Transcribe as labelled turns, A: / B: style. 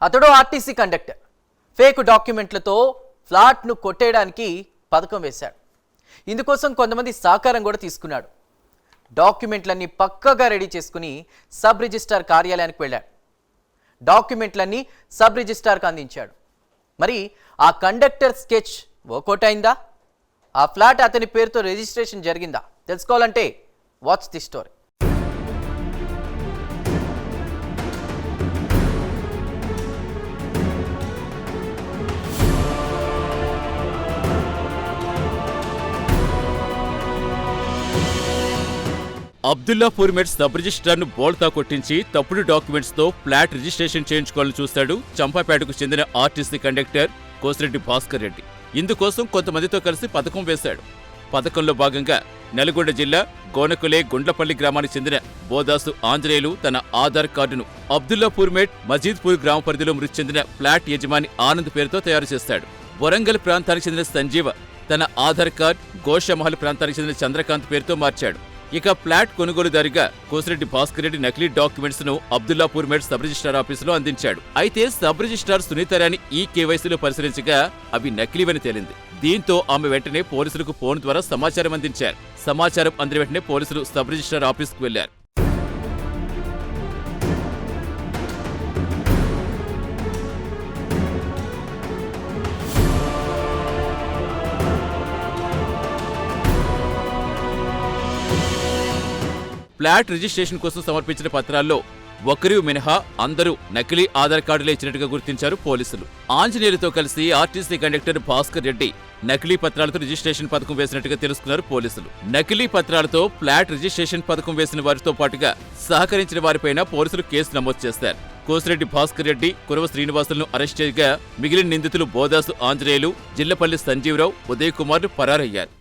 A: అతడు RTC conductor fake డాక్యుమెంట్లతో ఫ్లాట్ను కొట్టేయడానికి పథకం వేశాడు. ఇందుకోసం కొంతమంది సహకారం కూడా తీసుకున్నాడు. డాక్యుమెంట్లన్నీ పక్కగా రెడీ చేసుకుని సబ్ రిజిస్ట్రార్ కార్యాలయానికి వెళ్ళాడు. డాక్యుమెంట్లన్నీ సబ్ రిజిస్ట్రార్కి అందించాడు. మరి ఆ కండక్టర్ స్కెచ్ వర్కౌట్ అయిందా? ఆ ఫ్లాట్ అతని పేరుతో రిజిస్ట్రేషన్ జరిగిందా? తెలుసుకోవాలంటే watch the story.
B: Abdullapurmet sub రిజిస్ట్రార్ను బోల్తా కొట్టించి తప్పుడు డాక్యుమెంట్స్ తో ఫ్లాట్ రిజిస్ట్రేషన్ చేయించుకోవాలని చూస్తాడు చంపాపేటకు చెందిన ఆర్టీసీ కండక్టర్ కోసిరెడ్డి భాస్కర్ రెడ్డి. ఇందుకోసం కొంతమందితో కలిసి పథకం వేశాడు. పథకంలో భాగంగా నల్గొండ జిల్లా గోనకులే గుండ్లపల్లి గ్రామానికి చెందిన బోదాసు ఆంజనేయులు తన ఆధార్ కార్డును అబ్దుల్లాపూర్ మెట్ మజీద్పూర్ గ్రామ పరిధిలో మృతి చెందిన ఫ్లాట్ యజమాని ఆనంద్ పేరుతో తయారు చేశాడు. వరంగల్ ప్రాంతానికి చెందిన సంజీవ తన ఆధార్ కార్డ్ గోషమహల్ ప్రాంతానికి చెందిన చంద్రకాంత్ పేరుతో మార్చాడు. ఇక ఫ్లాట్ కొనుగోలుదారుగా కోసిరెడ్డి భాస్కర్ రెడ్డి నకిలీ డాక్యుమెంట్స్ ను అబ్దుల్లాపూర్ మెట్ సబ్ రిజిస్ట్రార్ ఆఫీసులో అందించాడు. అయితే సబ్ రిజిస్ట్రార్ సునీతారాణి ఈ కేవైసీలో పరిశీలించగా అవి నకిలీవని తేలింది. దీంతో ఆమె వెంటనే పోలీసులకు ఫోన్ ద్వారా సమాచారం అందించారు. సమాచారం అందిన వెంటనే పోలీసులు సబ్ రిజిస్ట్రార్ ఆఫీసుకు వెళ్లారు. ఫ్లాట్ రిజిస్ట్రేషన్ కోసం సమర్పించిన పత్రాల్లో ఒకరు మినహా అందరూ నకిలీ ఆధార్ కార్డులే ఇచ్చినట్టుగా గుర్తించారు పోలీసులు. ఆంజనేయులతో కలిసి ఆర్టీసీ కండక్టర్ భాస్కర్ రెడ్డి నకిలీ పత్రాలతో రిజిస్ట్రేషన్ పథకం వేసినట్టుగా తెలుసుకున్నారు పోలీసులు. నకిలీ పత్రాలతో ఫ్లాట్ రిజిస్ట్రేషన్ పథకం వేసిన వారితో పాటుగా సహకరించిన వారిపైన పోలీసులు కేసు నమోదు చేశారు. కోసిరెడ్డి భాస్కర్ రెడ్డి, కురవ శ్రీనివాసులను అరెస్ట్ చేయగా మిగిలిన నిందితులు బోదాసు ఆంజనేయులు, జిల్లపల్లి సంజీవరావు, ఉదయ్ కుమార్ పరారయ్యారు.